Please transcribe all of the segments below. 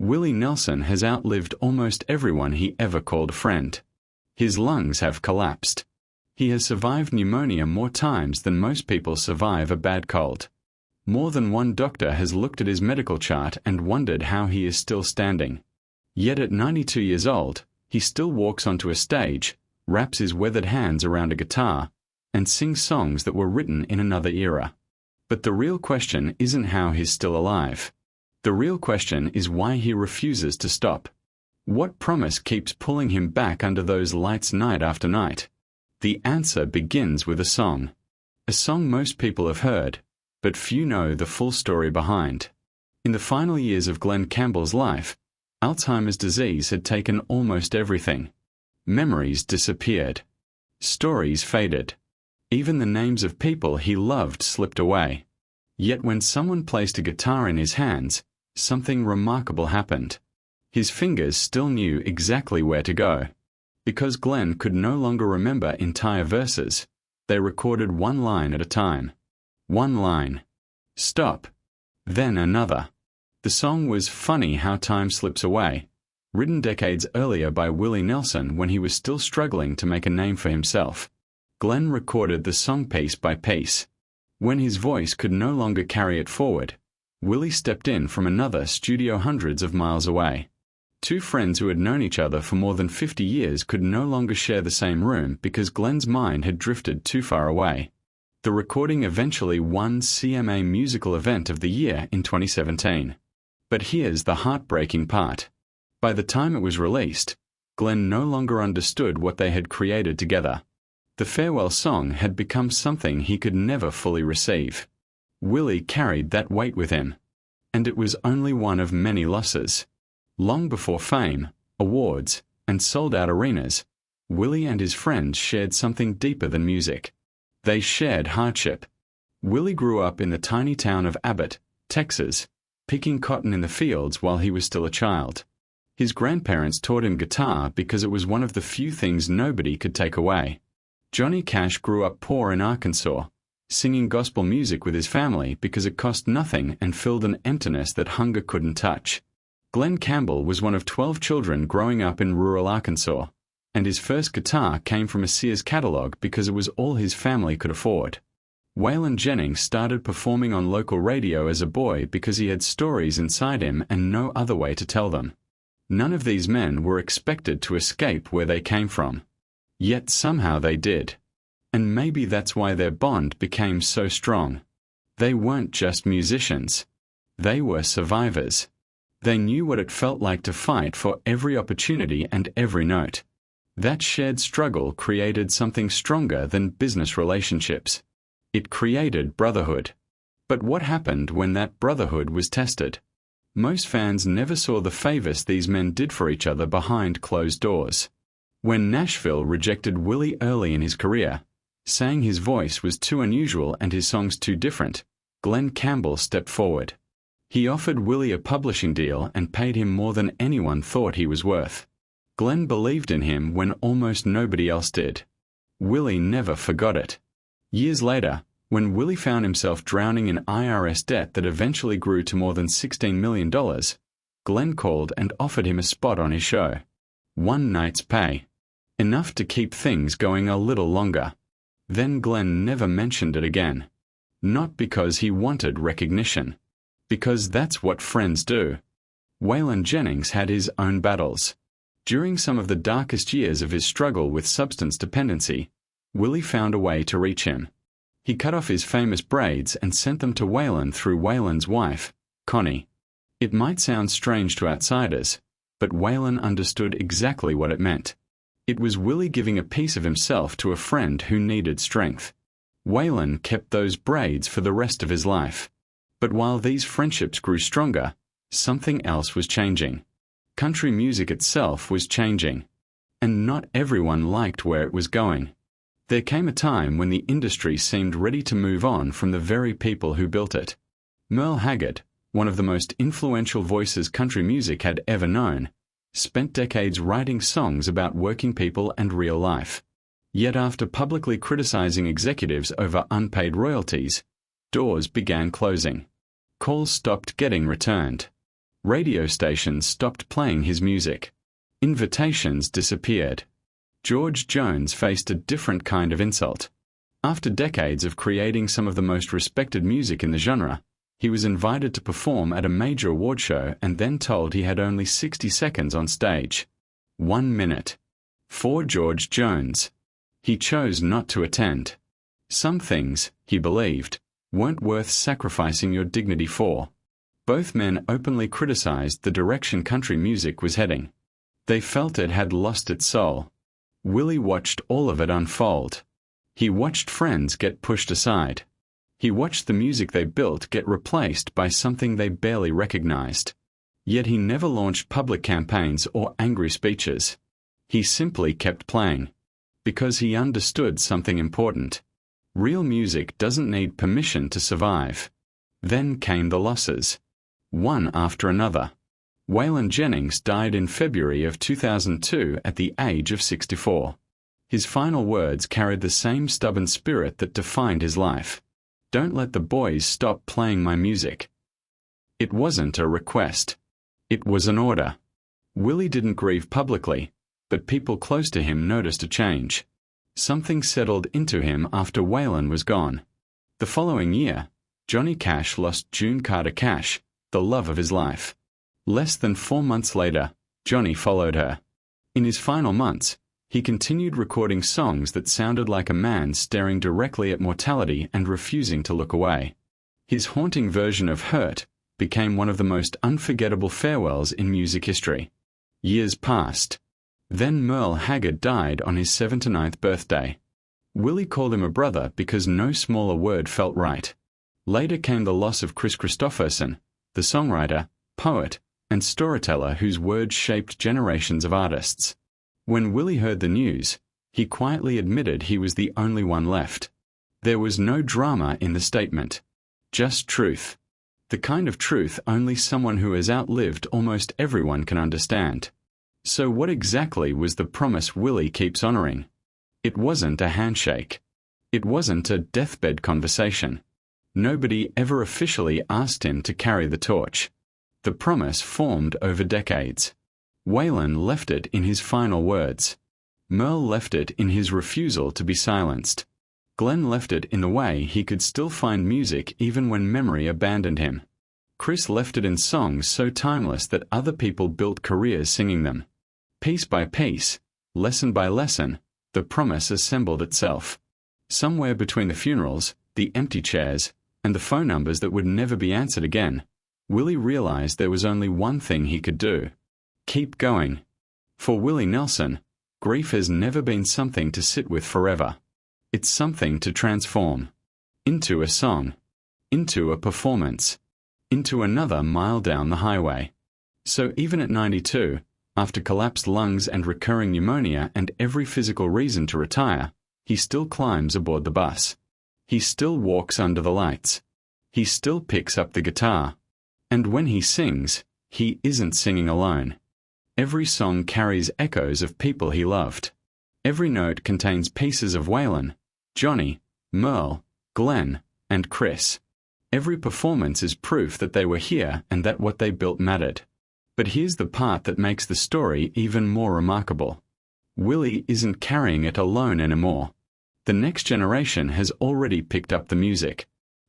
Willie Nelson has outlived almost everyone he ever called friend. His lungs have collapsed. He has survived pneumonia more times than most people survive a bad cold. More than one doctor has looked at his medical chart and wondered how he is still standing. Yet at 92 years old, he still walks onto a stage, wraps his weathered hands around a guitar, and sings songs that were written in another era. But the real question isn't how he's still alive. The real question is why he refuses to stop. What promise keeps pulling him back under those lights night after night? The answer begins with a song. A song most people have heard, but few know the full story behind. In the final years of Glen Campbell's life, Alzheimer's disease had taken almost everything. Memories disappeared. Stories faded. Even the names of people he loved slipped away. Yet when someone placed a guitar in his hands, something remarkable happened. His fingers still knew exactly where to go. Because Glen could no longer remember entire verses, they recorded one line at a time. One line. Stop. Then another. The song was Funny How Time Slips Away, written decades earlier by Willie Nelson when he was still struggling to make a name for himself. Glen recorded the song piece by piece. When his voice could no longer carry it forward, Willie stepped in from another studio hundreds of miles away. Two friends who had known each other for more than 50 years could no longer share the same room because Glen's mind had drifted too far away. The recording eventually won CMA Musical Event of the Year in 2017. But here's the heartbreaking part. By the time it was released, Glen no longer understood what they had created together. The farewell song had become something he could never fully receive. Willie carried that weight with him. And it was only one of many losses. Long before fame, awards, and sold-out arenas, Willie and his friends shared something deeper than music. They shared hardship. Willie grew up in the tiny town of Abbott, Texas, picking cotton in the fields while he was still a child. His grandparents taught him guitar because it was one of the few things nobody could take away. Johnny Cash grew up poor in Arkansas, singing gospel music with his family because it cost nothing and filled an emptiness that hunger couldn't touch. Glen Campbell was one of 12 children growing up in rural Arkansas, and his first guitar came from a Sears catalog because it was all his family could afford. Waylon Jennings started performing on local radio as a boy because he had stories inside him and no other way to tell them. None of these men were expected to escape where they came from. Yet somehow they did. And maybe that's why their bond became so strong. They weren't just musicians. They were survivors. They knew what it felt like to fight for every opportunity and every note. That shared struggle created something stronger than business relationships. It created brotherhood. But what happened when that brotherhood was tested? Most fans never saw the favors these men did for each other behind closed doors. When Nashville rejected Willie early in his career, saying his voice was too unusual and his songs too different, Glen Campbell stepped forward. He offered Willie a publishing deal and paid him more than anyone thought he was worth. Glen believed in him when almost nobody else did. Willie never forgot it. Years later, when Willie found himself drowning in IRS debt that eventually grew to more than $16 million, Glen called and offered him a spot on his show. One night's pay. Enough to keep things going a little longer. Then Glen never mentioned it again. Not because he wanted recognition. Because that's what friends do. Waylon Jennings had his own battles. During some of the darkest years of his struggle with substance dependency, Willie found a way to reach him. He cut off his famous braids and sent them to Waylon through Waylon's wife, Connie. It might sound strange to outsiders, but Waylon understood exactly what it meant. It was Willie giving a piece of himself to a friend who needed strength. Waylon kept those braids for the rest of his life. But while these friendships grew stronger, something else was changing. Country music itself was changing. And not everyone liked where it was going. There came a time when the industry seemed ready to move on from the very people who built it. Merle Haggard, one of the most influential voices country music had ever known, spent decades writing songs about working people and real life. Yet after publicly criticizing executives over unpaid royalties, doors began closing. Calls stopped getting returned. Radio stations stopped playing his music. Invitations disappeared. George Jones faced a different kind of insult. After decades of creating some of the most respected music in the genre, he was invited to perform at a major award show and then told he had only 60 seconds on stage. 1 minute. For George Jones. He chose not to attend. Some things, he believed, weren't worth sacrificing your dignity for. Both men openly criticized the direction country music was heading. They felt it had lost its soul. Willie watched all of it unfold. He watched friends get pushed aside. He watched the music they built get replaced by something they barely recognized. Yet he never launched public campaigns or angry speeches. He simply kept playing. Because he understood something important. Real music doesn't need permission to survive. Then came the losses. One after another. Waylon Jennings died in February of 2002 at the age of 64. His final words carried the same stubborn spirit that defined his life. Don't let the boys stop playing my music. It wasn't a request. It was an order. Willie didn't grieve publicly, but people close to him noticed a change. Something settled into him after Waylon was gone. The following year, Johnny Cash lost June Carter Cash, the love of his life. Less than 4 months later, Johnny followed her. In his final months, he continued recording songs that sounded like a man staring directly at mortality and refusing to look away. His haunting version of Hurt became one of the most unforgettable farewells in music history. Years passed. Then Merle Haggard died on his 79th birthday. Willie called him a brother because no smaller word felt right. Later came the loss of Chris Christopherson, the songwriter, poet, and storyteller whose words shaped generations of artists. When Willie heard the news, he quietly admitted he was the only one left. There was no drama in the statement. Just truth. The kind of truth only someone who has outlived almost everyone can understand. So what exactly was the promise Willie keeps honoring? It wasn't a handshake. It wasn't a deathbed conversation. Nobody ever officially asked him to carry the torch. The promise formed over decades. Waylon left it in his final words. Merle left it in his refusal to be silenced. Glenn left it in the way he could still find music even when memory abandoned him. Chris left it in songs so timeless that other people built careers singing them. Piece by piece, lesson by lesson, the promise assembled itself. Somewhere between the funerals, the empty chairs, and the phone numbers that would never be answered again, Willie realized there was only one thing he could do. Keep going. For Willie Nelson, grief has never been something to sit with forever. It's something to transform. Into a song. Into a performance. Into another mile down the highway. So even at 92, after collapsed lungs and recurring pneumonia and every physical reason to retire, he still climbs aboard the bus. He still walks under the lights. He still picks up the guitar. And when he sings, he isn't singing alone. Every song carries echoes of people he loved. Every note contains pieces of Waylon, Johnny, Merle, Glenn, and Chris. Every performance is proof that they were here and that what they built mattered. But here's the part that makes the story even more remarkable. Willie isn't carrying it alone anymore. The next generation has already picked up the music.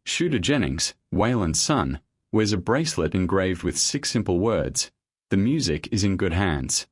Shooter Jennings, Waylon's son, wears a bracelet engraved with 6 simple words. The music is in good hands.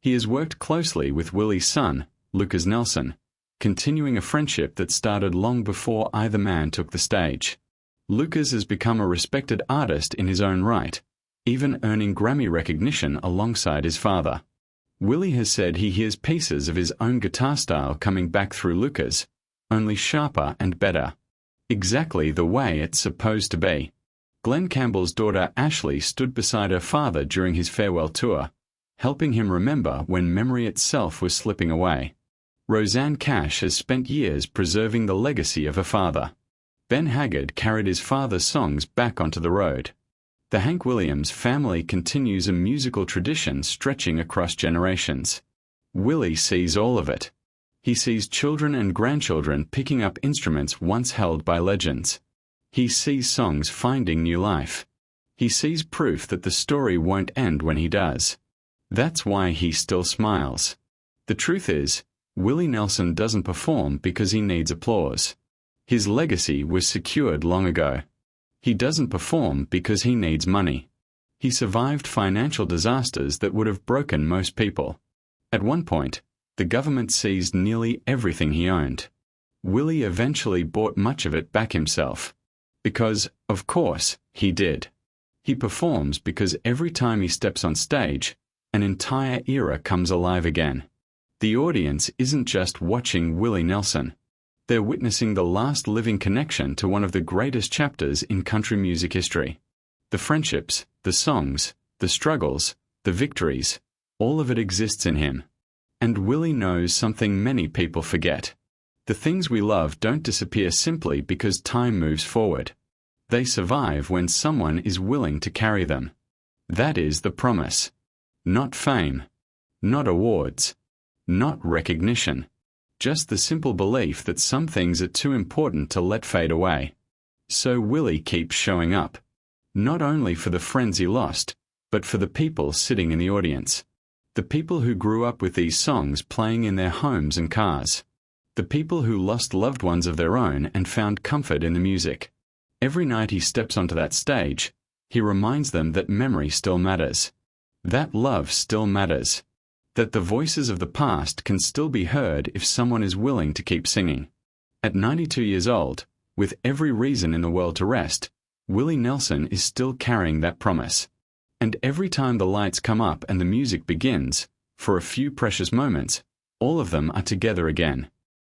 He has worked closely with Willie's son, Lucas Nelson, continuing a friendship that started long before either man took the stage. Lucas has become a respected artist in his own right, even earning Grammy recognition alongside his father. Willie has said he hears pieces of his own guitar style coming back through Lucas, only sharper and better. Exactly the way it's supposed to be. Glenn Campbell's daughter Ashley stood beside her father during his farewell tour, helping him remember when memory itself was slipping away. Rosanne Cash has spent years preserving the legacy of her father. Ben Haggard carried his father's songs back onto the road. The Hank Williams family continues a musical tradition stretching across generations. Willie sees all of it. He sees children and grandchildren picking up instruments once held by legends. He sees songs finding new life. He sees proof that the story won't end when he does. That's why he still smiles. The truth is, Willie Nelson doesn't perform because he needs applause. His legacy was secured long ago. He doesn't perform because he needs money. He survived financial disasters that would have broken most people. At one point, the government seized nearly everything he owned. Willie eventually bought much of it back himself. Because, of course, he did. He performs because every time he steps on stage, an entire era comes alive again. The audience isn't just watching Willie Nelson. They're witnessing the last living connection to one of the greatest chapters in country music history. The friendships, the songs, the struggles, the victories, all of it exists in him. And Willie knows something many people forget. The things we love don't disappear simply because time moves forward. They survive when someone is willing to carry them. That is the promise. Not fame. Not awards. Not recognition. Just the simple belief that some things are too important to let fade away. So Willie keeps showing up. Not only for the friends he lost, but for the people sitting in the audience. The people who grew up with these songs playing in their homes and cars. The people who lost loved ones of their own and found comfort in the music. Every night he steps onto that stage, he reminds them that memory still matters. That love still matters. That the voices of the past can still be heard if someone is willing to keep singing. At 92 years old, with every reason in the world to rest, Willie Nelson is still carrying that promise. And every time the lights come up and the music begins, for a few precious moments, all of them are together again.